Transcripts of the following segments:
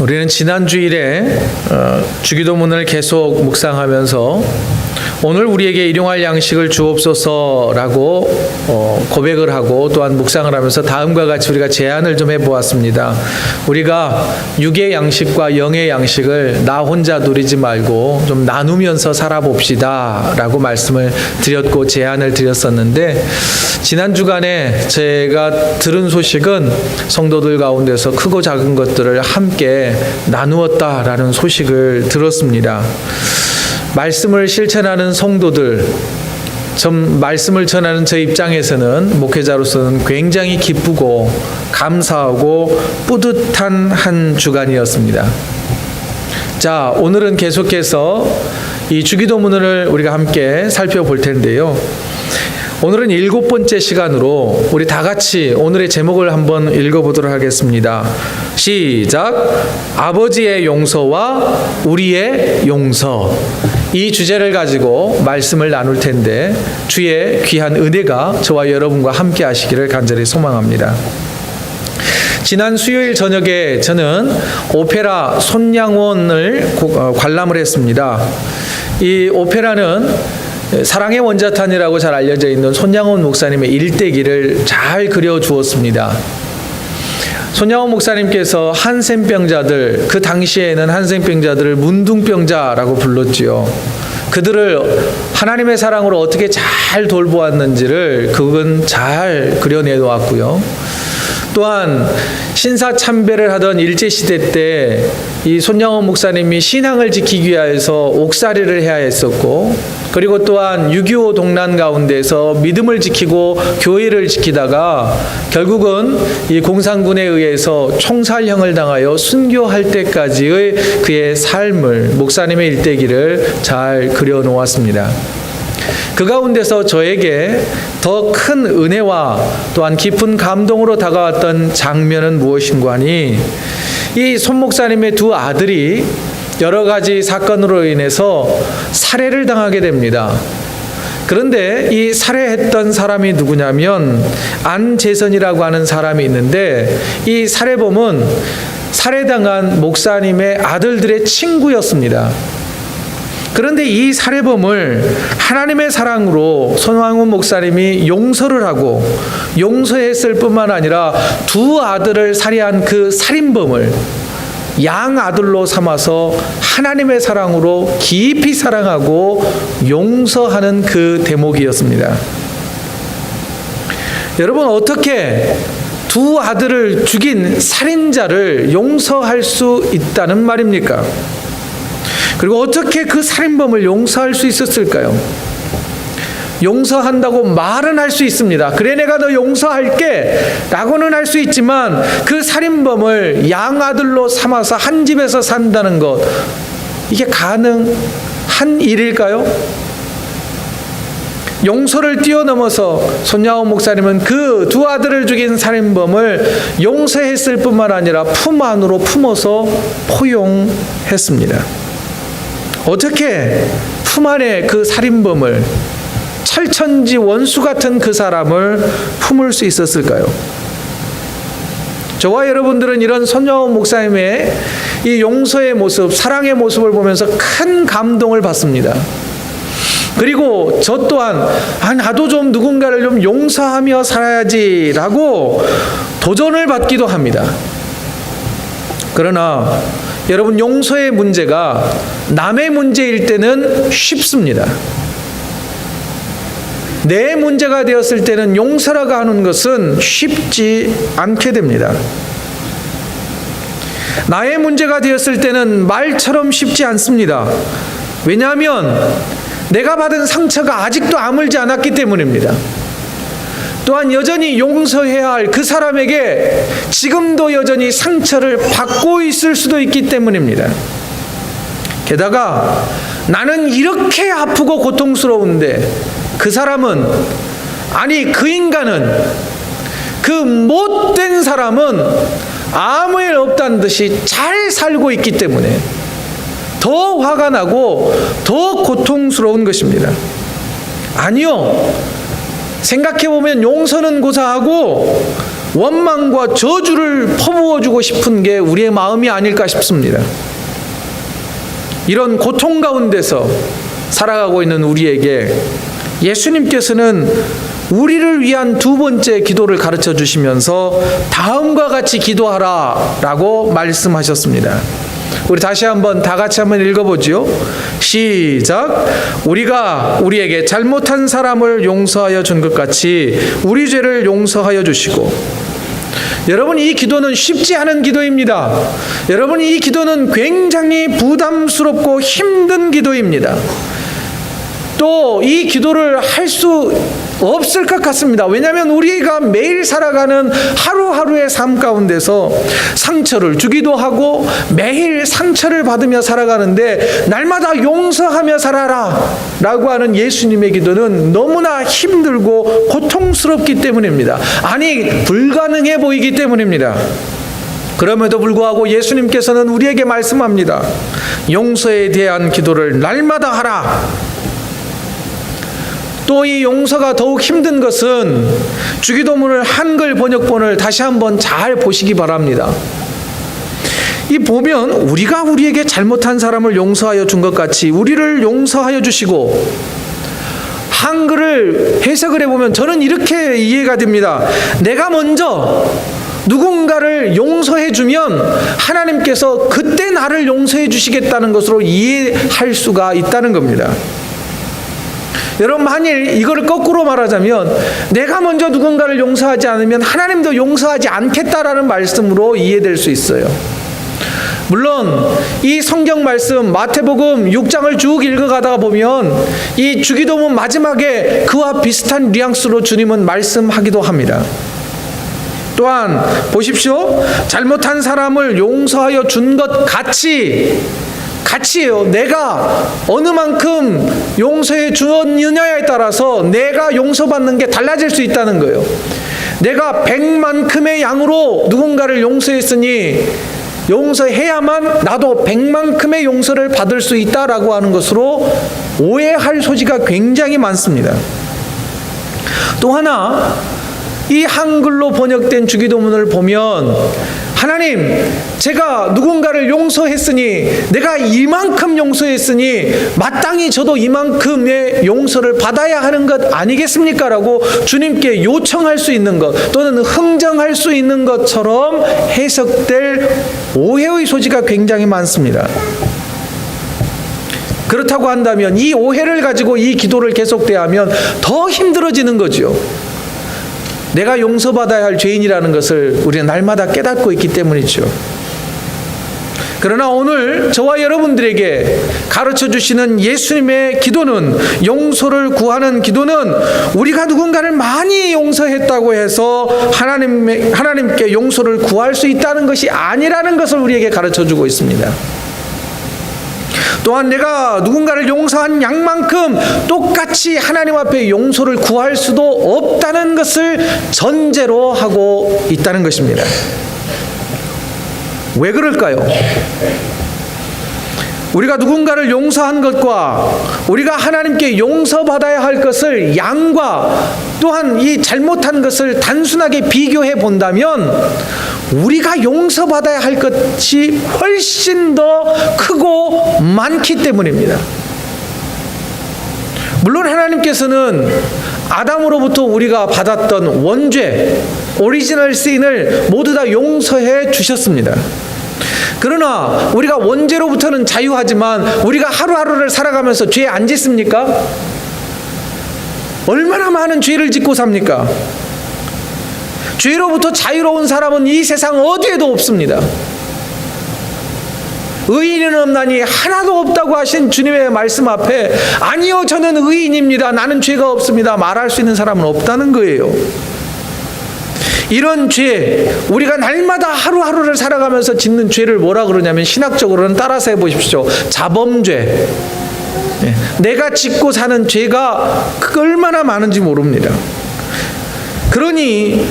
우리는 지난 주일에 주기도문을 계속 묵상하면서 오늘 우리에게 일용할 양식을 주옵소서라고 고백을 하고 또한 묵상을 하면서 다음과 같이 우리가 제안을 좀 해보았습니다. 우리가 육의 양식과 영의 양식을 나 혼자 누리지 말고 좀 나누면서 살아봅시다 라고 말씀을 드렸고 제안을 드렸었는데, 지난 주간에 제가 들은 소식은 성도들 가운데서 크고 작은 것들을 함께 나누었다라는 소식을 들었습니다. 말씀을 실천하는 성도들, 말씀을 전하는 저 입장에서는, 목회자로서는 굉장히 기쁘고 감사하고 뿌듯한 한 주간이었습니다. 자, 오늘은 계속해서 이 주기도문을 우리가 함께 살펴볼 텐데요. 오늘은 7번째 시간으로 우리 다 같이 오늘의 제목을 한번 읽어보도록 하겠습니다. 시작! 아버지의 용서와 우리의 용서. 이 주제를 가지고 말씀을 나눌 텐데 주의 귀한 은혜가 저와 여러분과 함께 하시기를 간절히 소망합니다. 지난 수요일 저녁에 저는 오페라 손양원을 관람을 했습니다. 이 오페라는 사랑의 원자탄이라고 잘 알려져 있는 손양원 목사님의 일대기를 잘 그려주었습니다. 손양원 목사님께서 한센병자들, 그 당시에는 한센병자들을 문둥병자라고 불렀지요. 그들을 하나님의 사랑으로 어떻게 잘 돌보았는지를 그건 잘 그려내 놓았고요. 또한 신사참배를 하던 일제시대 때 이 손양원 목사님이 신앙을 지키기 위해서 옥살이를 해야 했었고, 그리고 또한 6.25 동란 가운데서 믿음을 지키고 교회를 지키다가 결국은 이 공산군에 의해서 총살형을 당하여 순교할 때까지의 그의 삶을, 목사님의 일대기를 잘 그려놓았습니다. 그 가운데서 저에게 더 큰 은혜와 또한 깊은 감동으로 다가왔던 장면은 무엇인가 하니, 이 손 목사님의 두 아들이 여러 가지 사건으로 인해서 살해를 당하게 됩니다. 그런데 이 살해했던 사람이 누구냐면 안재선이라고 하는 사람이 있는데, 이 살해범은 살해당한 목사님의 아들들의 친구였습니다. 그런데 이 살해범을 하나님의 사랑으로 손양원 목사님이 용서를 하고, 용서했을 뿐만 아니라 두 아들을 살해한 그 살인범을 양아들로 삼아서 하나님의 사랑으로 깊이 사랑하고 용서하는 그 대목이었습니다. 여러분, 어떻게 두 아들을 죽인 살인자를 용서할 수 있다는 말입니까? 그리고 어떻게 그 살인범을 용서할 수 있었을까요? 용서한다고 말은 할 수 있습니다. 그래, 내가 너 용서할게 라고는 할 수 있지만 그 살인범을 양아들로 삼아서 한 집에서 산다는 것, 이게 가능한 일일까요? 용서를 뛰어넘어서 손양원 목사님은 그 두 아들을 죽인 살인범을 용서했을 뿐만 아니라 품 안으로 품어서 포용했습니다. 어떻게 품 안에 그 살인범을, 철천지 원수 같은 그 사람을 품을 수 있었을까요? 저와 여러분들은 이런 손양원 목사님의 이 용서의 모습, 사랑의 모습을 보면서 큰 감동을 받습니다. 그리고 저 또한 나도 좀 누군가를 좀 용서하며 살아야지라고 도전을 받기도 합니다. 그러나 여러분, 용서의 문제가 남의 문제일 때는 쉽습니다. 내 문제가 되었을 때는 용서라고 하는 것은 쉽지 않게 됩니다. 나의 문제가 되었을 때는 말처럼 쉽지 않습니다. 왜냐하면 내가 받은 상처가 아직도 아물지 않았기 때문입니다. 또한 여전히 용서해야 할 그 사람에게 지금도 여전히 상처를 받고 있을 수도 있기 때문입니다. 게다가 나는 이렇게 아프고 고통스러운데 그 사람은, 아니 그 인간은, 그 못된 사람은 아무 일 없다는 듯이 잘 살고 있기 때문에 더 화가 나고 더 고통스러운 것입니다. 아니요, 생각해보면 용서는 고사하고 원망과 저주를 퍼부어주고 싶은 게 우리의 마음이 아닐까 싶습니다. 이런 고통 가운데서 살아가고 있는 우리에게 예수님께서는 우리를 위한 두 번째 기도를 가르쳐 주시면서 다음과 같이 기도하라 라고 말씀하셨습니다. 우리 다시 한번 다 같이 한번 읽어보죠. 시작. 우리가 우리에게 잘못한 사람을 용서하여 준 것 같이 우리 죄를 용서하여 주시고. 여러분, 이 기도는 쉽지 않은 기도입니다. 여러분, 이 기도는 굉장히 부담스럽고 힘든 기도입니다. 또 이 기도를 할 수 없을 것 같습니다. 왜냐하면 우리가 매일 살아가는 하루하루의 삶 가운데서 상처를 주기도 하고 매일 상처를 받으며 살아가는데 날마다 용서하며 살아라 라고 하는 예수님의 기도는 너무나 힘들고 고통스럽기 때문입니다. 아니, 불가능해 보이기 때문입니다. 그럼에도 불구하고 예수님께서는 우리에게 말씀합니다. 용서에 대한 기도를 날마다 하라. 또 이 용서가 더욱 힘든 것은 주기도문을 한글 번역본을 다시 한번 잘 보시기 바랍니다. 이 보면 우리가 우리에게 잘못한 사람을 용서하여 준 것 같이 우리를 용서하여 주시고, 한글을 해석을 해보면 저는 이렇게 이해가 됩니다. 내가 먼저 누군가를 용서해 주면 하나님께서 그때 나를 용서해 주시겠다는 것으로 이해할 수가 있다는 겁니다. 여러분, 만일 이거를 거꾸로 말하자면 내가 먼저 누군가를 용서하지 않으면 하나님도 용서하지 않겠다라는 말씀으로 이해될 수 있어요. 물론 이 성경 말씀 마태복음 6장을 쭉 읽어가다가 보면 이 주기도문 마지막에 그와 비슷한 뉘앙스로 주님은 말씀하기도 합니다. 또한 보십시오. 잘못한 사람을 용서하여 준 것 같이요. 내가 어느 만큼 용서해 주느냐에 따라서 내가 용서받는 게 달라질 수 있다는 거예요. 내가 100만큼의 양으로 누군가를 용서했으니 용서해야만 나도 100만큼의 용서를 받을 수 있다라고 하는 것으로 오해할 소지가 굉장히 많습니다. 또 하나, 이 한글로 번역된 주기도문을 보면 하나님, 제가 누군가를 용서했으니, 내가 이만큼 용서했으니 마땅히 저도 이만큼의 용서를 받아야 하는 것 아니겠습니까? 라고 주님께 요청할 수 있는 것 또는 흥정할 수 있는 것처럼 해석될 오해의 소지가 굉장히 많습니다. 그렇다고 한다면 이 오해를 가지고 이 기도를 계속 대하면 더 힘들어지는 거죠. 내가 용서받아야 할 죄인이라는 것을 우리는 날마다 깨닫고 있기 때문이죠. 그러나 오늘 저와 여러분들에게 가르쳐 주시는 예수님의 기도는, 용서를 구하는 기도는 우리가 누군가를 많이 용서했다고 해서 하나님께 용서를 구할 수 있다는 것이 아니라는 것을 우리에게 가르쳐 주고 있습니다. 또한 내가 누군가를 용서한 양만큼 똑같이 하나님 앞에 용서를 구할 수도 없다는 것을 전제로 하고 있다는 것입니다. 왜 그럴까요? 우리가 누군가를 용서한 것과 우리가 하나님께 용서받아야 할 것을 양과 또한 이 잘못한 것을 단순하게 비교해 본다면 우리가 용서받아야 할 것이 훨씬 더 크고 많기 때문입니다. 물론 하나님께서는 아담으로부터 우리가 받았던 원죄, 오리지널 신을 모두 다 용서해 주셨습니다. 그러나 우리가 원죄로부터는 자유하지만 우리가 하루하루를 살아가면서 죄 안 짓습니까? 얼마나 많은 죄를 짓고 삽니까? 죄로부터 자유로운 사람은 이 세상 어디에도 없습니다. 의인은 없나니 하나도 없다고 하신 주님의 말씀 앞에 아니요, 저는 의인입니다, 나는 죄가 없습니다 말할 수 있는 사람은 없다는 거예요. 이런 죄, 우리가 날마다 하루하루를 살아가면서 짓는 죄를 뭐라 그러냐면 신학적으로는 따라서 해보십시오. 자범죄. 내가 짓고 사는 죄가 얼마나 많은지 모릅니다. 그러니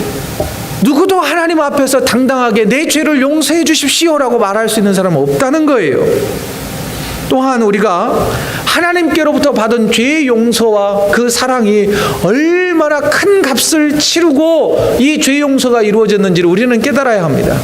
누구도 하나님 앞에서 당당하게 내 죄를 용서해 주십시오라고 말할 수 있는 사람은 없다는 거예요. 또한 우리가 하나님께로부터 받은 죄의 용서와 그 사랑이 얼마나 얼마나 큰 값을 치르고 이 죄 용서가 이루어졌는지를 우리는 깨달아야 합니다.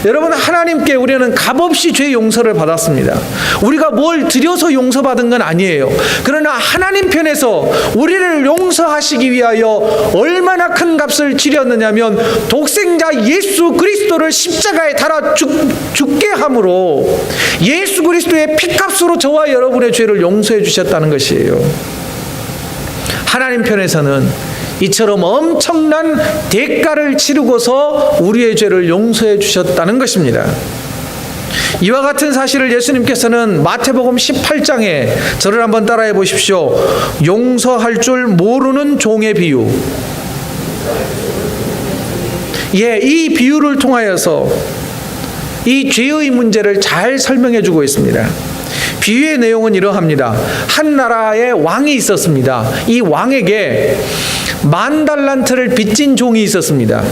여러분, 하나님께 우리는 값없이 죄 용서를 받았습니다. 우리가 뭘 드려서 용서받은 건 아니에요. 그러나 하나님 편에서 우리를 용서하시기 위하여 얼마나 큰 값을 치렀느냐면 독생자 예수 그리스도를 십자가에 달아 죽게 함으로 예수 그리스도의 피값으로 저와 여러분의 죄를 용서해 주셨다는 것이에요. 하나님 편에서는 이처럼 엄청난 대가를 치르고서 우리의 죄를 용서해 주셨다는 것입니다. 이와 같은 사실을 예수님께서는 마태복음 18장에 저를 한번 따라해 보십시오. 용서할 줄 모르는 종의 비유. 이 비유를 통하여서 이 죄의 문제를 잘 설명해 주고 있습니다. 비유의 내용은 이러합니다. 한 나라에 왕이 있었습니다. 이 왕에게 10,000달란트를 빚진 종이 있었습니다.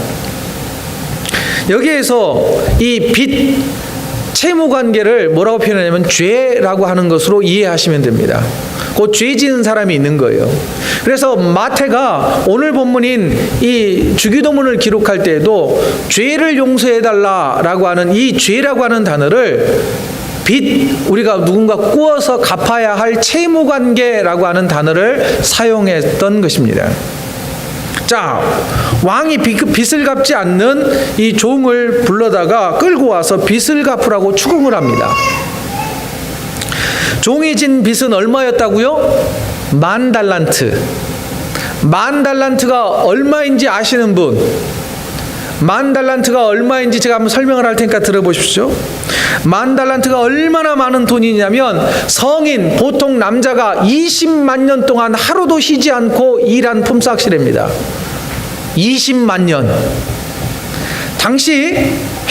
여기에서 이 빚 채무 관계를 뭐라고 표현하냐면 죄라고 하는 것으로 이해하시면 됩니다. 그 죄 지은 사람이 있는 거예요. 그래서 마태가 오늘 본문인 이 주기도문을 기록할 때에도 죄를 용서해 달라라고 하는 이 죄라고 하는 단어를 빚, 우리가 누군가 꾸어서 갚아야 할 채무관계라고 하는 단어를 사용했던 것입니다. 자, 왕이 빚을 갚지 않는 이 종을 불러다가 끌고 와서 빚을 갚으라고 추궁을 합니다. 종이 진 빚은 얼마였다고요? 10,000달란트. 10,000달란트가 얼마인지 아시는 분? 10,000달란트가 얼마인지 제가 한번 설명을 할 테니까 들어보십시오. 10,000달란트가 얼마나 많은 돈이냐면 성인, 보통 남자가 20만 년 동안 하루도 쉬지 않고 일한 품삯이랍니다. 20만 년. 당시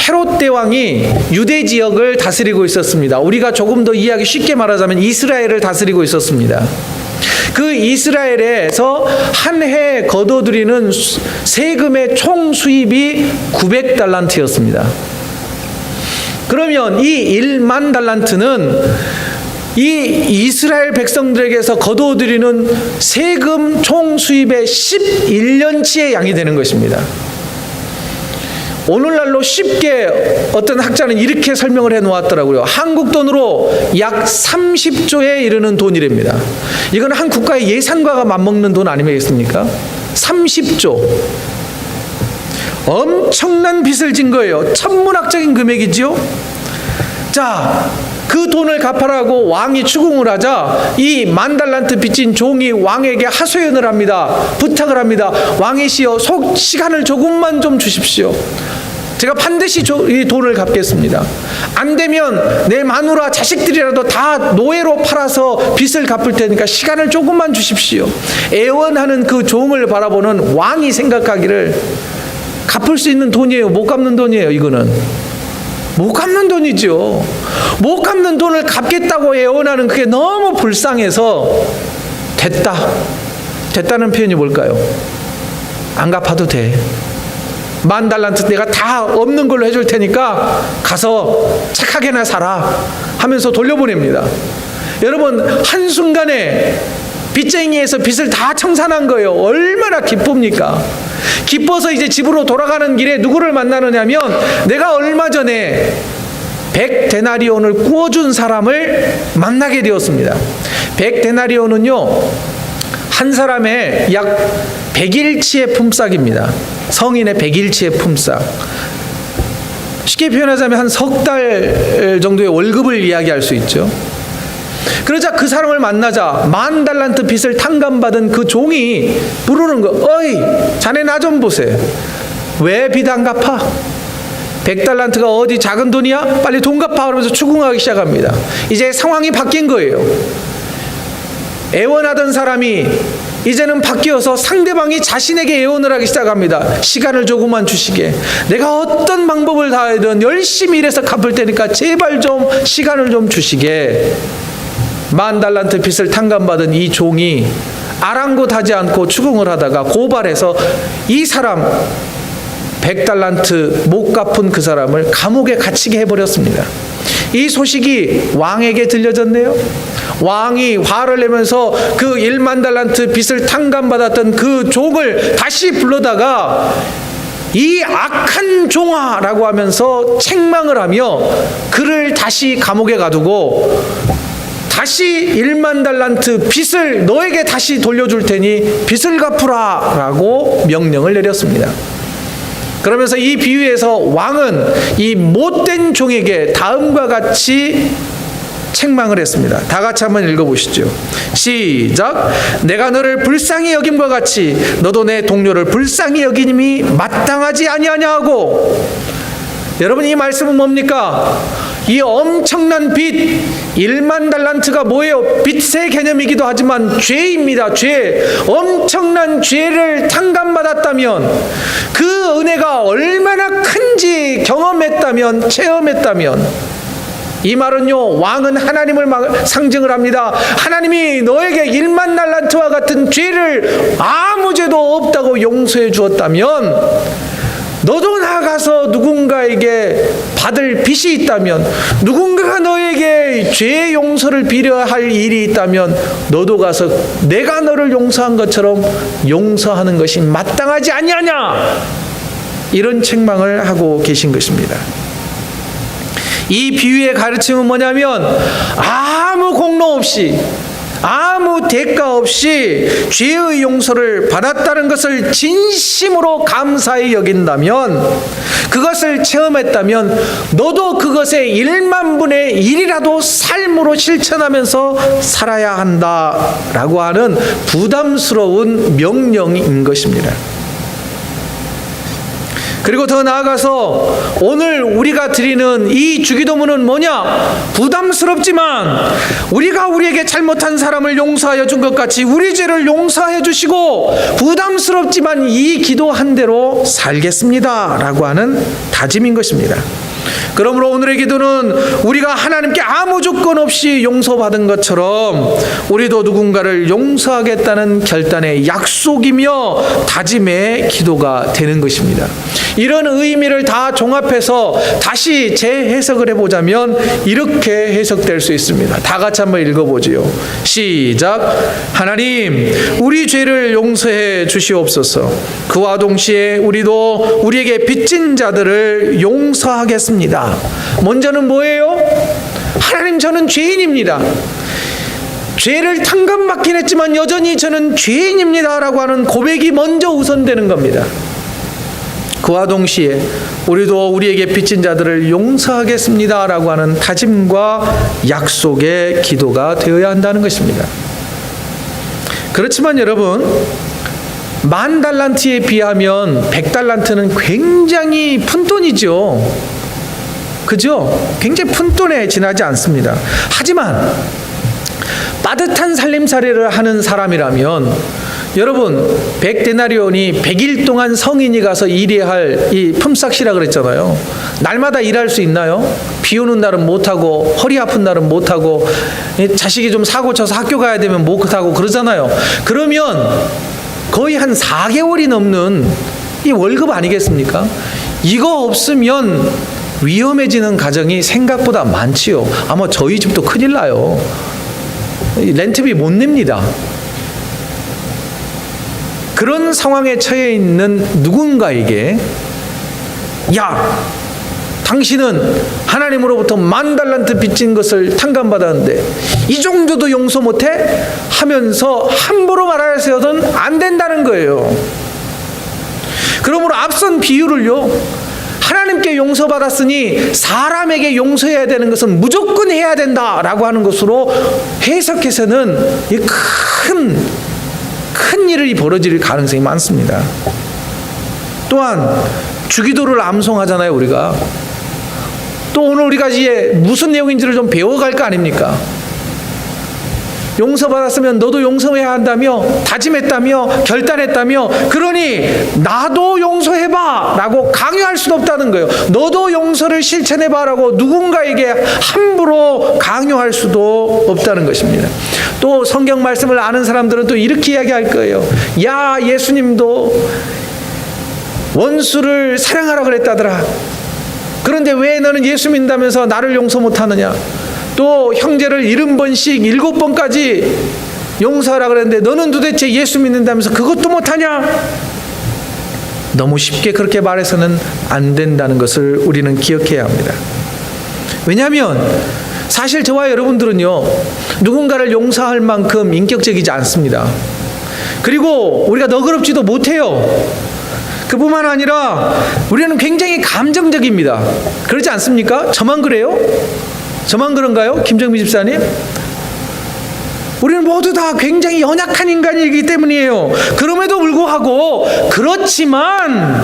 헤롯 대왕이 유대 지역을 다스리고 있었습니다. 우리가 조금 더 이해하기 쉽게 말하자면 이스라엘을 다스리고 있었습니다. 그 이스라엘에서 한 해에 거둬들이는 세금의 총 수입이 900달란트였습니다. 그러면 이 10,000달란트는 이 이스라엘 백성들에게서 거둬들이는 세금 총 수입의 11년치의 양이 되는 것입니다. 오늘날로 쉽게 어떤 학자는 이렇게 설명을 해 놓았더라고요. 한국 돈으로 약 30조에 이르는 돈이랍니다. 이건 한 국가의 예산과가 맞먹는 돈 아니겠습니까? 30조. 엄청난 빚을 진 거예요. 천문학적인 금액이지요. 자, 그 돈을 갚아라고 왕이 추궁을 하자 이 10,000달란트 빚진 종이 왕에게 하소연을 합니다. 부탁을 합니다. 왕이시여, 시간을 조금만 좀 주십시오. 제가 반드시 이 돈을 갚겠습니다. 안 되면 내 마누라 자식들이라도 다 노예로 팔아서 빚을 갚을 테니까 시간을 조금만 주십시오. 애원하는 그 종을 바라보는 왕이 생각하기를 갚을 수 있는 돈이에요? 못 갚는 돈이에요? 이거는 못 갚는 돈이죠. 못 갚는 돈을 갚겠다고 애원하는 그게 너무 불쌍해서 됐다는 표현이 뭘까요? 안 갚아도 돼. 10,000달란트 내가 다 없는 걸로 해줄 테니까 가서 착하게나 살아 하면서 돌려보냅니다. 여러분, 한순간에 빚쟁이에서 빚을 다 청산한 거예요. 얼마나 기쁩니까? 기뻐서 이제 집으로 돌아가는 길에 누구를 만나느냐면 내가 얼마 전에 100데나리온을 구워준 사람을 만나게 되었습니다. 100데나리온은요 한 사람의 약 100일치의 품삯입니다. 성인의 100일치의 품삯. 쉽게 표현하자면 한 석 달 정도의 월급을 이야기할 수 있죠. 그러자 그 사람을 만나자 10,000달란트 빚을 탕감받은 그 종이 부르는 거, 어이 자네 나 좀 보세요. 왜 빚 안 갚아? 100달란트가 어디 작은 돈이야? 빨리 돈 갚아. 그러면서 추궁하기 시작합니다. 이제 상황이 바뀐 거예요. 애원하던 사람이 이제는 바뀌어서 상대방이 자신에게 애원을 하기 시작합니다. 시간을 조금만 주시게. 내가 어떤 방법을 다하든 열심히 일해서 갚을 테니까 제발 좀 시간을 좀 주시게. 10,000달란트 빚을 탕감받은 이 종이 아랑곳하지 않고 추궁을 하다가 고발해서 이 사람 100달란트 못 갚은 그 사람을 감옥에 갇히게 해버렸습니다. 이 소식이 왕에게 들려졌네요. 왕이 화를 내면서 그 1만 달란트 빚을 탕감받았던 그 종을 다시 불러다가 이 악한 종아라고 하면서 책망을 하며 그를 다시 감옥에 가두고 다시 1만 달란트 빚을 너에게 다시 돌려줄 테니 빚을 갚으라 라고 명령을 내렸습니다. 그러면서 이 비유에서 왕은 이 못된 종에게 다음과 같이 책망을 했습니다. 다 같이 한번 읽어보시죠. 시작. 내가 너를 불쌍히 여김과 같이 너도 내 동료를 불쌍히 여기님이 마땅하지 아니하냐고. 여러분, 이 말씀은 뭡니까? 이 엄청난 빚, 1만 달란트가 뭐예요? 빚의 개념이기도 하지만 죄입니다. 죄. 엄청난 죄를 탕감받았다면, 그 은혜가 얼마나 큰지 경험했다면, 체험했다면, 이 말은요, 왕은 하나님을 상징을 합니다. 하나님이 너에게 1만 달란트와 같은 죄를 아무 죄도 없다고 용서해 주었다면, 너도 나가서 누군가에게 받을 빚이 있다면, 누군가가 너에게 죄 용서를 빌어할 일이 있다면, 너도 가서 내가 너를 용서한 것처럼 용서하는 것이 마땅하지 아니하냐, 이런 책망을 하고 계신 것입니다. 이 비유의 가르침은 뭐냐면, 아무 공로 없이, 아무 대가 없이 죄의 용서를 받았다는 것을 진심으로 감사히 여긴다면, 그것을 체험했다면 너도 그것의 1만 분의 1이라도 삶으로 실천하면서 살아야 한다라고 하는 부담스러운 명령인 것입니다. 그리고 더 나아가서 오늘 우리가 드리는 이 주기도문은 뭐냐? 부담스럽지만 우리가 우리에게 잘못한 사람을 용서하여 준 것 같이 우리 죄를 용서해 주시고, 부담스럽지만 이 기도한 대로 살겠습니다 라고 하는 다짐인 것입니다. 그러므로 오늘의 기도는 우리가 하나님께 아무 조건 없이 용서받은 것처럼 우리도 누군가를 용서하겠다는 결단의 약속이며 다짐의 기도가 되는 것입니다. 이런 의미를 다 종합해서 다시 재해석을 해보자면 이렇게 해석될 수 있습니다. 다 같이 한번 읽어보지요. 시작. 하나님, 우리 죄를 용서해 주시옵소서. 그와 동시에 우리도 우리에게 빚진 자들을 용서하겠습니다. 먼저는 뭐예요? 하나님, 저는 죄인입니다. 죄를 탕감받긴 했지만 여전히 저는 죄인입니다 라고 하는 고백이 먼저 우선되는 겁니다. 그와 동시에 우리도 우리에게 빚진 자들을 용서하겠습니다 라고 하는 다짐과 약속의 기도가 되어야 한다는 것입니다. 그렇지만 여러분, 1만 달란트에 비하면 100달란트는 굉장히 푼돈이죠. 그죠? 굉장히 푼돈에 지나지 않습니다. 하지만 빠듯한 살림살이를 하는 사람이라면, 여러분, 100데나리온이 100일 동안 성인이 가서 일해야 할 이 품삯이라 그랬잖아요. 날마다 일할 수 있나요? 비 오는 날은 못하고, 허리 아픈 날은 못하고, 자식이 좀 사고 쳐서 학교 가야 되면 못하고 그러잖아요. 그러면 거의 한 4개월이 넘는 이 월급 아니겠습니까? 이거 없으면 위험해지는 가정이 생각보다 많지요. 아마 저희 집도 큰일 나요. 렌트비 못 냅니다. 그런 상황에 처해 있는 누군가에게, 야, 당신은 하나님으로부터 1만 달란트 빚진 것을 탕감받았는데 이 정도도 용서 못해? 하면서 함부로 말하셔서는 안 된다는 거예요. 그러므로 앞선 비유를요, 하나님께 용서받았으니 사람에게 용서해야 되는 것은 무조건 해야 된다라고 하는 것으로 해석해서는 큰 일이 벌어질 가능성이 많습니다. 또한 주기도를 암송하잖아요, 우리가. 또 오늘 우리가 이제 무슨 내용인지를 좀 배워갈 거 아닙니까? 용서받았으면 너도 용서해야 한다며 다짐했다며 결단했다며, 그러니 나도 용서해봐 라고 강요할 수는 없다는 거예요. 너도 용서를 실천해봐 라고 누군가에게 함부로 강요할 수도 없다는 것입니다. 또 성경 말씀을 아는 사람들은 또 이렇게 이야기할 거예요. 야, 예수님도 원수를 사랑하라 그랬다더라. 그런데 왜 너는 예수 믿는다면서 나를 용서 못하느냐? 또 형제를 70번씩 7번까지 용서하라 그랬는데 너는 도대체 예수 믿는다면서 그것도 못하냐? 너무 쉽게 그렇게 말해서는 안 된다는 것을 우리는 기억해야 합니다. 왜냐하면 사실 저와 여러분들은요, 누군가를 용서할 만큼 인격적이지 않습니다. 그리고 우리가 너그럽지도 못해요. 그뿐만 아니라 우리는 굉장히 감정적입니다. 그렇지 않습니까? 저만 그래요? 저만 그런가요? 김정미 집사님? 우리는 모두 다 굉장히 연약한 인간이기 때문이에요. 그럼에도 불구하고 그렇지만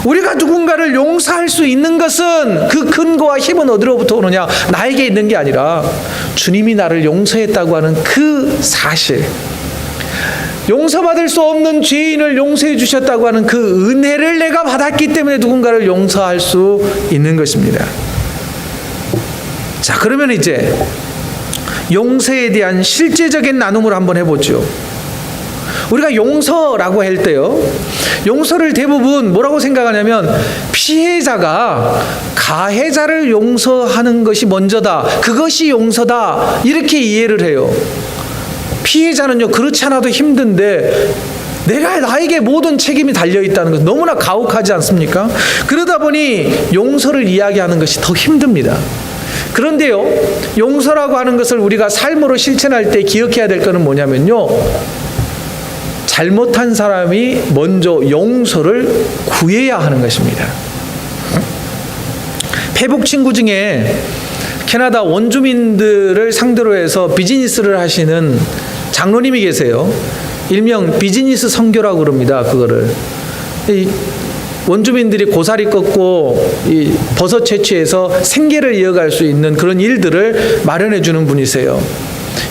우리가 누군가를 용서할 수 있는 것은 그 근거와 힘은 어디로부터 오느냐? 나에게 있는 게 아니라 주님이 나를 용서했다고 하는 그 사실, 용서받을 수 없는 죄인을 용서해 주셨다고 하는 그 은혜를 내가 받았기 때문에 누군가를 용서할 수 있는 것입니다. 자, 그러면 이제 용서에 대한 실제적인 나눔을 한번 해보죠. 우리가 용서라고 할 때요, 용서를 대부분 뭐라고 생각하냐면 피해자가 가해자를 용서하는 것이 먼저다, 그것이 용서다, 이렇게 이해를 해요. 피해자는요, 그렇지 않아도 힘든데 나에게 모든 책임이 달려있다는 것, 너무나 가혹하지 않습니까? 그러다 보니 용서를 이야기하는 것이 더 힘듭니다. 그런데요, 용서라고 하는 것을 우리가 삶으로 실천할 때 기억해야 될 것은 뭐냐면요, 잘못한 사람이 먼저 용서를 구해야 하는 것입니다. 페북 친구 중에 캐나다 원주민들을 상대로 해서 비즈니스를 하시는 장로님이 계세요. 일명 비즈니스 선교라고 그럽니다. 그거를 원주민들이 고사리 꺾고 이 버섯 채취해서 생계를 이어갈 수 있는 그런 일들을 마련해 주는 분이세요.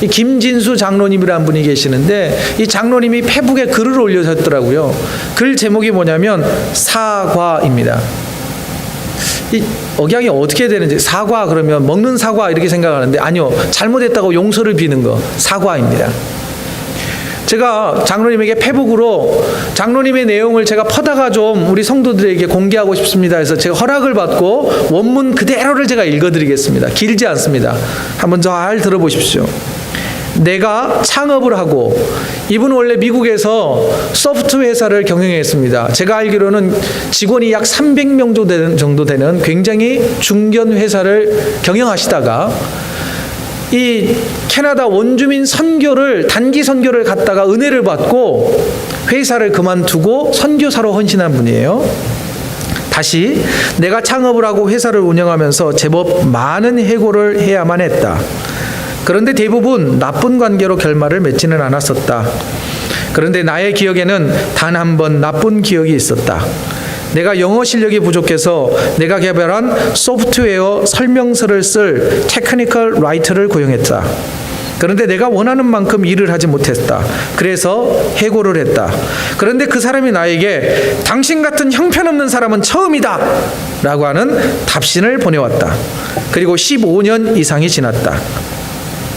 이 김진수 장로님이라는 분이 계시는데, 이 장로님이 페북에 글을 올려줬더라고요. 글 제목이 뭐냐면 사과입니다. 이 억양이 어떻게 되는지, 사과 그러면 먹는 사과 이렇게 생각하는데 아니요, 잘못했다고 용서를 비는 거, 사과입니다. 제가 장로님에게 페북으로 장로님의 내용을 제가 퍼다가 좀 우리 성도들에게 공개하고 싶습니다 해서 제가 허락을 받고 원문 그대로를 제가 읽어드리겠습니다. 길지 않습니다. 한번 잘 들어보십시오. 내가 창업을 하고, 이분은 원래 미국에서 소프트웨어 회사를 경영했습니다. 제가 알기로는 직원이 약 300명 정도 되는 굉장히 중견 회사를 경영하시다가 이 캐나다 원주민 선교를, 단기 선교를 갔다가 은혜를 받고 회사를 그만두고 선교사로 헌신한 분이에요. 다시 내가 창업을 하고 회사를 운영하면서 제법 많은 해고를 해야만 했다. 그런데 대부분 나쁜 관계로 결말을 맺지는 않았었다. 그런데 나의 기억에는 단 한 번 나쁜 기억이 있었다. 내가 영어 실력이 부족해서 내가 개발한 소프트웨어 설명서를 쓸 테크니컬 라이터를 고용했다. 그런데 내가 원하는 만큼 일을 하지 못했다. 그래서 해고를 했다. 그런데 그 사람이 나에게 당신 같은 형편없는 사람은 처음이다 라고 하는 답신을 보내왔다. 그리고 15년 이상이 지났다.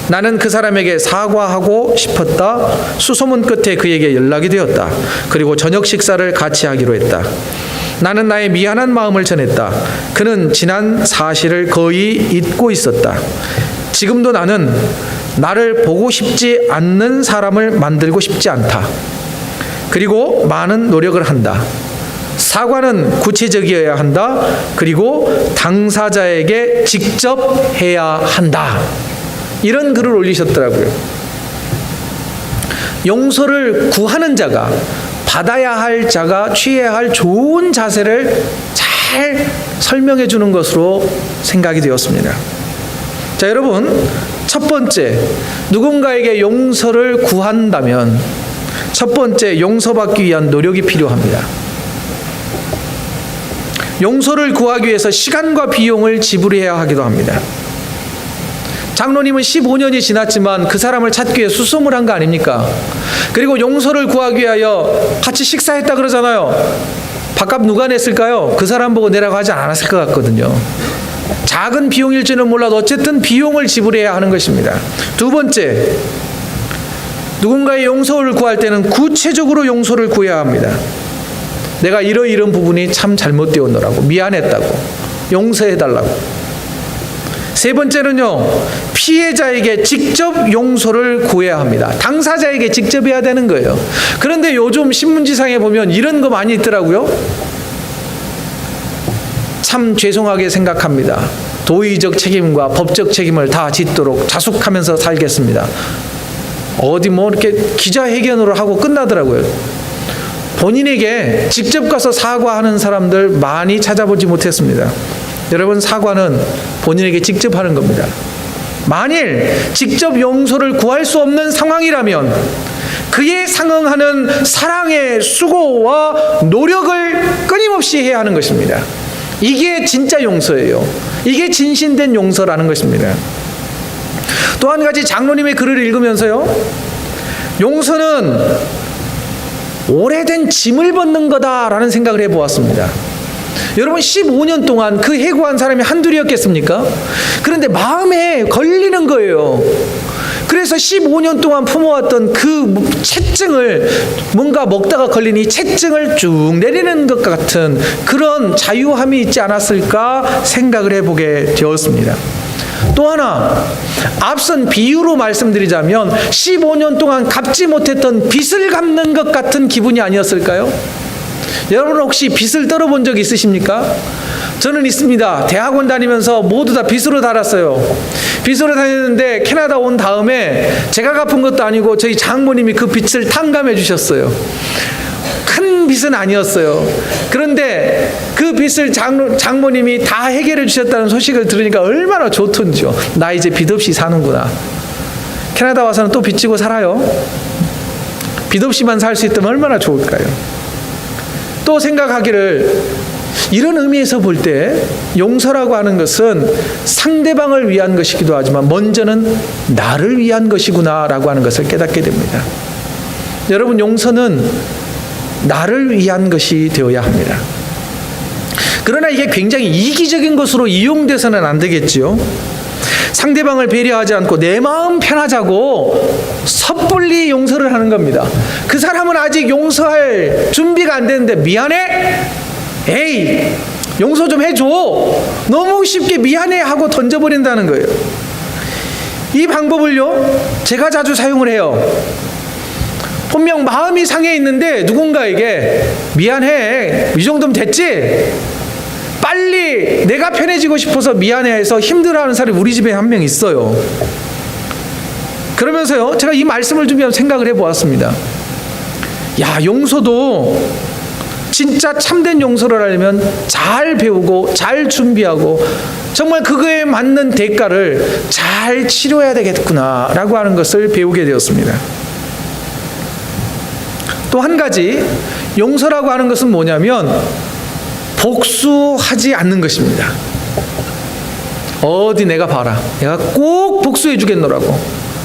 나는 그 사람에게 사과하고 싶었다. 수소문 끝에 그에게 연락이 되었다. 그리고 저녁 식사를 같이 하기로 했다. 나는 나의 미안한 마음을 전했다. 그는 지난 사실을 거의 잊고 있었다. 지금도 나는 나를 보고 싶지 않는 사람을 만들고 싶지 않다. 그리고 많은 노력을 한다. 사과는 구체적이어야 한다. 그리고 당사자에게 직접 해야 한다. 이런 글을 올리셨더라고요. 용서를 구하는 자가, 받아야 할 자가 취해야 할 좋은 자세를 잘 설명해 주는 것으로 생각이 되었습니다. 자, 여러분, 첫 번째, 누군가에게 용서를 구한다면 첫 번째, 용서받기 위한 노력이 필요합니다. 용서를 구하기 위해서 시간과 비용을 지불해야 하기도 합니다. 장로님은 15년이 지났지만 그 사람을 찾기 위해 수소문 한 거 아닙니까? 그리고 용서를 구하기 위하여 같이 식사했다 그러잖아요. 밥값 누가 냈을까요? 그 사람 보고 내라고 하지 않았을 것 같거든요. 작은 비용일지는 몰라도 어쨌든 비용을 지불해야 하는 것입니다. 두 번째, 누군가의 용서를 구할 때는 구체적으로 용서를 구해야 합니다. 내가 이런 부분이 참 잘못되었노라고, 미안했다고. 용서해달라고. 세 번째는요, 피해자에게 직접 용서를 구해야 합니다. 당사자에게 직접 해야 되는 거예요. 그런데 요즘 신문지상에 보면 이런 거 많이 있더라고요. 참 죄송하게 생각합니다. 도의적 책임과 법적 책임을 다 짓도록 자숙하면서 살겠습니다. 어디 뭐 이렇게 기자회견으로 하고 끝나더라고요. 본인에게 직접 가서 사과하는 사람들 많이 찾아보지 못했습니다. 여러분, 사과는 본인에게 직접 하는 겁니다. 만일 직접 용서를 구할 수 없는 상황이라면 그에 상응하는 사랑의 수고와 노력을 끊임없이 해야 하는 것입니다. 이게 진짜 용서예요. 이게 진심된 용서라는 것입니다. 또 한 가지, 장로님의 글을 읽으면서요, 용서는 오래된 짐을 벗는 거다라는 생각을 해보았습니다. 여러분, 15년 동안 그 해고한 사람이 한둘이었겠습니까? 그런데 마음에 걸리는 거예요. 그래서 15년 동안 품어왔던 그 채증을, 뭔가 먹다가 걸린 이 채증을 쭉 내리는 것 같은 그런 자유함이 있지 않았을까 생각을 해보게 되었습니다. 또 하나, 앞선 비유로 말씀드리자면 15년 동안 갚지 못했던 빚을 갚는 것 같은 기분이 아니었을까요? 여러분, 혹시 빚을 떨어본 적 있으십니까? 저는 있습니다. 대학원 다니면서 모두 다 빚으로 달았어요. 빚으로 다녔는데 캐나다 온 다음에 제가 갚은 것도 아니고 저희 장모님이 그 빚을 탕감해 주셨어요. 큰 빚은 아니었어요. 그런데 그 빚을 장모님이 다 해결해 주셨다는 소식을 들으니까 얼마나 좋던지요. 나 이제 빚 없이 사는구나. 캐나다 와서는 또 빚 지고 살아요. 빚 없이만 살 수 있다면 얼마나 좋을까요? 또 생각하기를, 이런 의미에서 볼 때 용서라고 하는 것은 상대방을 위한 것이기도 하지만 먼저는 나를 위한 것이구나 라고 하는 것을 깨닫게 됩니다. 여러분, 용서는 나를 위한 것이 되어야 합니다. 그러나 이게 굉장히 이기적인 것으로 이용돼서는 안 되겠지요. 상대방을 배려하지 않고 내 마음 편하자고 섣불리 용서를 하는 겁니다. 그 사람은 아직 용서할 준비가 안 되는데 미안해? 에이, 용서 좀 해줘. 너무 쉽게 미안해 하고 던져버린다는 거예요. 이 방법을요, 제가 자주 사용을 해요. 분명 마음이 상해 있는데 누군가에게 미안해, 이 정도면 됐지? 빨리 내가 편해지고 싶어서 미안해해서 힘들어하는 사람이 우리 집에 한 명 있어요. 그러면서요, 제가 이 말씀을 좀 생각을 해보았습니다. 야, 용서도 진짜 참된 용서를 하려면 잘 배우고 잘 준비하고 정말 그거에 맞는 대가를 잘 치료해야 되겠구나 라고 하는 것을 배우게 되었습니다. 또 한 가지, 용서라고 하는 것은 뭐냐면 복수하지 않는 것입니다. 어디 내가 봐라, 내가 꼭 복수해 주겠노라고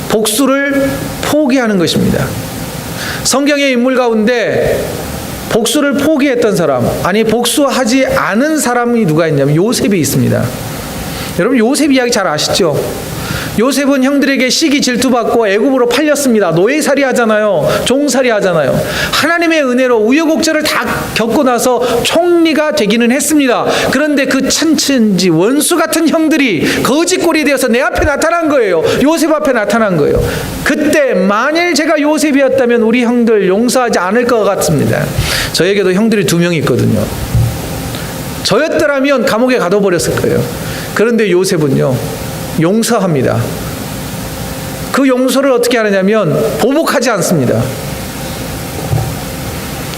복수를 포기하는 것입니다. 성경의 인물 가운데 복수를 포기했던 사람, 아니 복수하지 않은 사람이 누가 있냐면 요셉이 있습니다. 여러분, 요셉 이야기 잘 아시죠? 요셉은 형들에게 시기 질투받고 애굽으로 팔렸습니다. 노예살이 하잖아요. 종살이 하잖아요. 하나님의 은혜로 우여곡절을 다 겪고 나서 총리가 되기는 했습니다. 그런데 그 천천지 원수 같은 형들이 거짓골이 되어서 내 앞에 나타난 거예요. 요셉 앞에 나타난 거예요. 그때 만일 제가 요셉이었다면 우리 형들 용서하지 않을 것 같습니다. 저에게도 형들이 2명이 있거든요. 저였더라면 감옥에 가둬버렸을 거예요. 그런데 요셉은요, 용서합니다. 그 용서를 어떻게 하느냐면 보복하지 않습니다.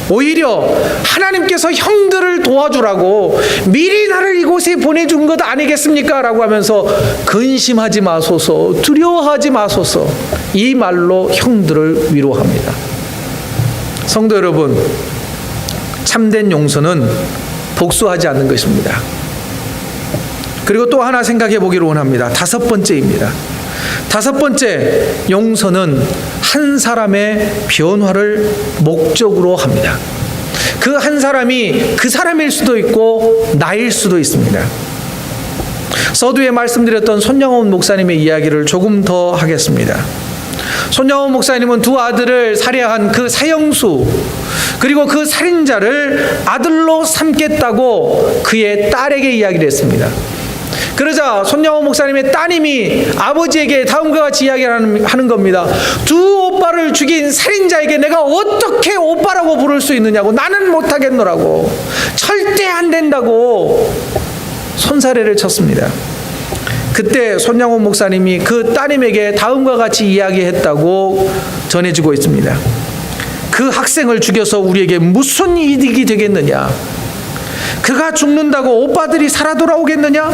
오히려 하나님께서 형들을 도와주라고 미리 나를 이곳에 보내준 것 아니겠습니까? 라고 하면서 근심하지 마소서, 두려워하지 마소서, 이 말로 형들을 위로합니다. 성도 여러분, 참된 용서는 복수하지 않는 것입니다. 그리고 또 하나 생각해 보기를 원합니다. 5번째입니다. 5번째, 용서는 한 사람의 변화를 목적으로 합니다. 그 한 사람이 그 사람일 수도 있고 나일 수도 있습니다. 서두에 말씀드렸던 손양원 목사님의 이야기를 조금 더 하겠습니다. 손양원 목사님은 2 아들을 살해한 그 사형수, 그리고 그 살인자를 아들로 삼겠다고 그의 딸에게 이야기를 했습니다. 그러자 손양호 목사님의 따님이 아버지에게 다음과 같이 이야기하는 겁니다. 두 오빠를 죽인 살인자에게 내가 어떻게 오빠라고 부를 수 있느냐고, 나는 못하겠노라고, 절대 안 된다고 손사래를 쳤습니다. 그때 손양호 목사님이 그 따님에게 다음과 같이 이야기했다고 전해지고 있습니다. 그 학생을 죽여서 우리에게 무슨 이득이 되겠느냐? 그가 죽는다고 오빠들이 살아 돌아오겠느냐?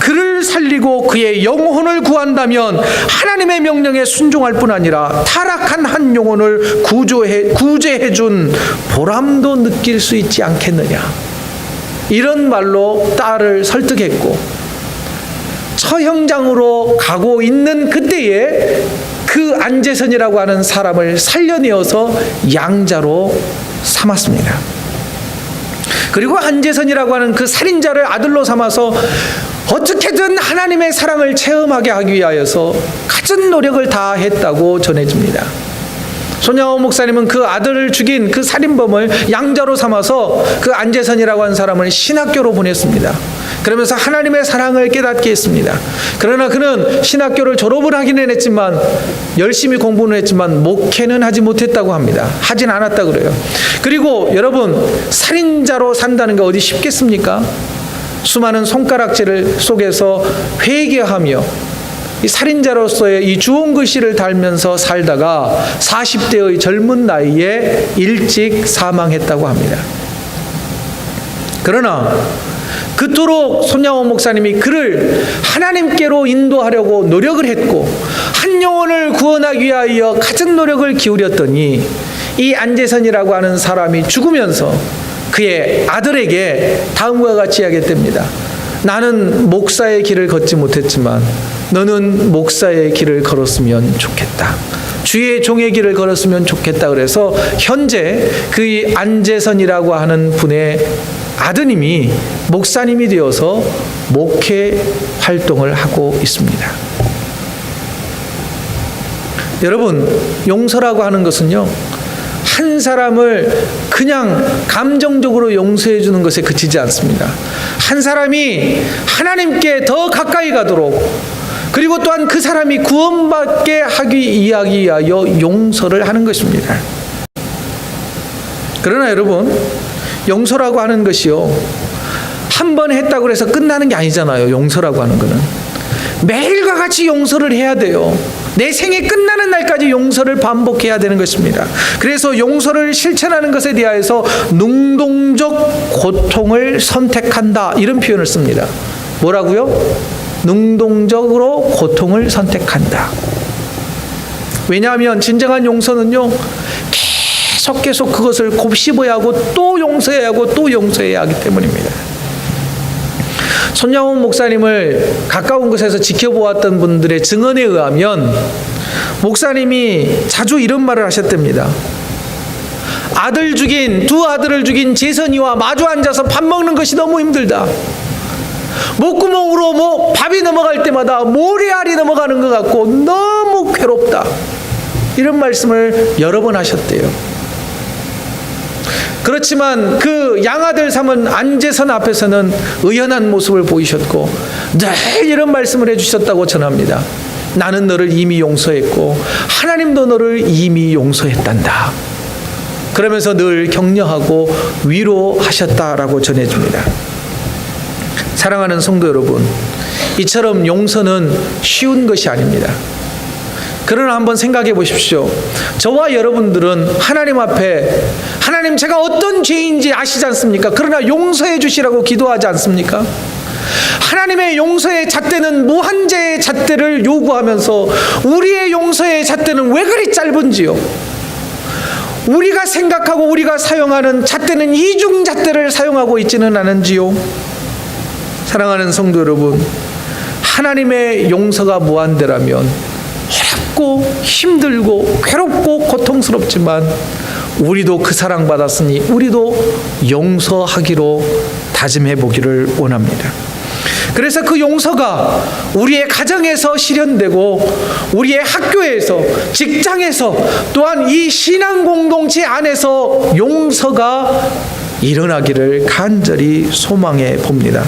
그를 살리고 그의 영혼을 구한다면 하나님의 명령에 순종할 뿐 아니라 타락한 한 영혼을 구제해 준 보람도 느낄 수 있지 않겠느냐? 이런 말로 딸을 설득했고, 처형장으로 가고 있는 그때에 그 안재선이라고 하는 사람을 살려내어서 양자로 삼았습니다. 그리고 안재선이라고 하는 그 살인자를 아들로 삼아서 어떻게든 하나님의 사랑을 체험하게 하기 위하여서 갖은 노력을 다했다고 전해집니다. 손양호 목사님은 그 아들을 죽인 그 살인범을 양자로 삼아서 그 안재선이라고 하는 사람을 신학교로 보냈습니다. 그러면서 하나님의 사랑을 깨닫게 했습니다. 그러나 그는 신학교를 졸업을 하기는 했지만, 열심히 공부는 했지만 목회는 하지 못했다고 합니다. 하진 않았다 그래요. 그리고 여러분, 살인자로 산다는 게 어디 쉽겠습니까? 수많은 손가락질 속에서 회개하며 이 살인자로서의 이 주홍 글씨를 달면서 살다가 40대의 젊은 나이에 일찍 사망했다고 합니다. 그러나 그토록 손양호 목사님이 그를 하나님께로 인도하려고 노력을 했고 한 영혼을 구원하기 위하여 갖은 노력을 기울였더니 이 안재선이라고 하는 사람이 죽으면서 그의 아들에게 다음과 같이 이야기했답니다. 나는 목사의 길을 걷지 못했지만 너는 목사의 길을 걸었으면 좋겠다. 주의 종의 길을 걸었으면 좋겠다. 그래서 현재 그 안재선이라고 하는 분의 아드님이 목사님이 되어서 목회 활동을 하고 있습니다. 여러분, 용서라고 하는 것은요, 한 사람을 그냥 감정적으로 용서해 주는 것에 그치지 않습니다. 한 사람이 하나님께 더 가까이 가도록, 그리고 또한 그 사람이 구원받게 하기 위하여 용서를 하는 것입니다. 그러나 여러분, 용서라고 하는 것이요, 한 번 했다고 해서 끝나는 게 아니잖아요. 용서라고 하는 거는 매일과 같이 용서를 해야 돼요. 내 생에 끝나는 날까지 용서를 반복해야 되는 것입니다. 그래서 용서를 실천하는 것에 대하여서 능동적 고통을 선택한다, 이런 표현을 씁니다. 뭐라고요? 능동적으로 고통을 선택한다. 왜냐하면 진정한 용서는요, 계속 그것을 곱씹어야 하고 또 용서해야 하고 또 용서해야 하기 때문입니다. 손양호 목사님을 가까운 곳에서 지켜보았던 분들의 증언에 의하면 목사님이 자주 이런 말을 하셨답니다. 두 아들을 죽인 재선이와 마주 앉아서 밥 먹는 것이 너무 힘들다. 목구멍으로 밥이 넘어갈 때마다 모래알이 넘어가는 것 같고 너무 괴롭다. 이런 말씀을 여러 번 하셨대요. 그렇지만 그 양아들 삼은 안재선 앞에서는 의연한 모습을 보이셨고 늘 이런 말씀을 해주셨다고 전합니다. 나는 너를 이미 용서했고 하나님도 너를 이미 용서했단다. 그러면서 늘 격려하고 위로하셨다라고 전해줍니다. 사랑하는 성도 여러분, 이처럼 용서는 쉬운 것이 아닙니다. 그러나 한번 생각해 보십시오. 저와 여러분들은 하나님 앞에, 하나님 제가 어떤 죄인지 아시지 않습니까? 그러나 용서해 주시라고 기도하지 않습니까? 하나님의 용서의 잣대는 무한제의 잣대를 요구하면서 우리의 용서의 잣대는 왜 그리 짧은지요? 우리가 생각하고 우리가 사용하는 잣대는 이중 잣대를 사용하고 있지는 않은지요? 사랑하는 성도 여러분, 하나님의 용서가 무한대라면 어렵고 힘들고 괴롭고 고통스럽지만 우리도 그 사랑받았으니 우리도 용서하기로 다짐해 보기를 원합니다. 그래서 그 용서가 우리의 가정에서 실현되고 우리의 학교에서, 직장에서, 또한 이 신앙 공동체 안에서 용서가 일어나기를 간절히 소망해 봅니다.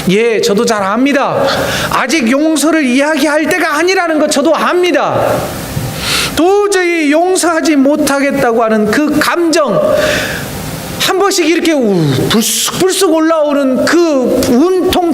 예, 저도 잘 압니다. 아직 용서를 이야기할 때가 아니라는 것 저도 압니다. 도저히 용서하지 못하겠다고 하는 그 감정, 한 번씩 이렇게 불쑥불쑥 올라오는 그 분통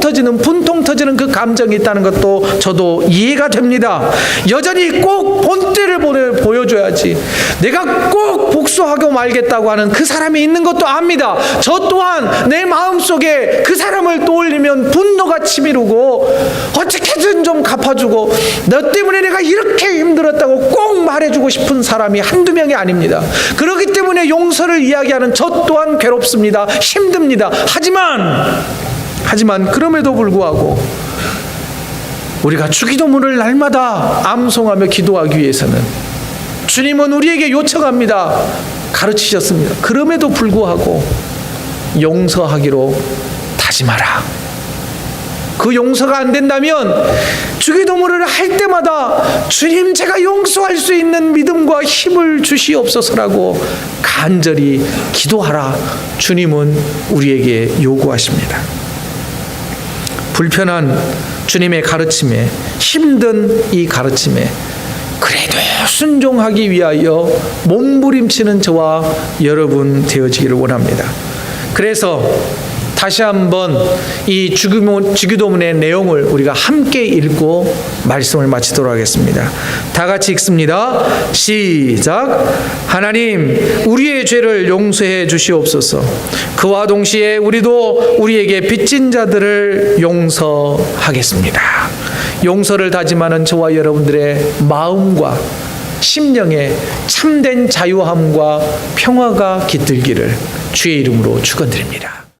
터지는 그 감정이 있다는 것도 저도 이해가 됩니다. 여전히 꼭 본때를 보여줘야지, 내가 꼭 복수하고 말겠다고 하는 그 사람이 있는 것도 압니다. 저 또한 내 마음속에 그 사람을 떠올리면 분노가 치밀고 어떻게든 좀 갚아주고, 너 때문에 내가 이렇게 힘들었다고 꼭 말해주고 싶은 사람이 한두 명이 아닙니다. 그렇기 때문에 용서를 이야기하는 저 또한 괴롭습니다. 힘듭니다. 하지만 그럼에도 불구하고 우리가 주기도문을 날마다 암송하며 기도하기 위해서는 주님은 우리에게 요청합니다. 가르치셨습니다. 그럼에도 불구하고 용서하기로 다짐하라. 그 용서가 안 된다면 주기도문을 할 때마다 주님, 제가 용서할 수 있는 믿음과 힘을 주시옵소서라고 간절히 기도하라. 주님은 우리에게 요구하십니다. 불편한 주님의 가르침에, 힘든 이 가르침에 그래도 순종하기 위하여 몸부림치는 저와 여러분 되어지기를 원합니다. 그래서 다시 한번 이 주기도문의 내용을 우리가 함께 읽고 말씀을 마치도록 하겠습니다. 다 같이 읽습니다. 시작. 하나님, 우리의 죄를 용서해 주시옵소서. 그와 동시에 우리도 우리에게 빚진 자들을 용서하겠습니다. 용서를 다짐하는 저와 여러분들의 마음과 심령에 참된 자유함과 평화가 깃들기를 주의 이름으로 축원드립니다.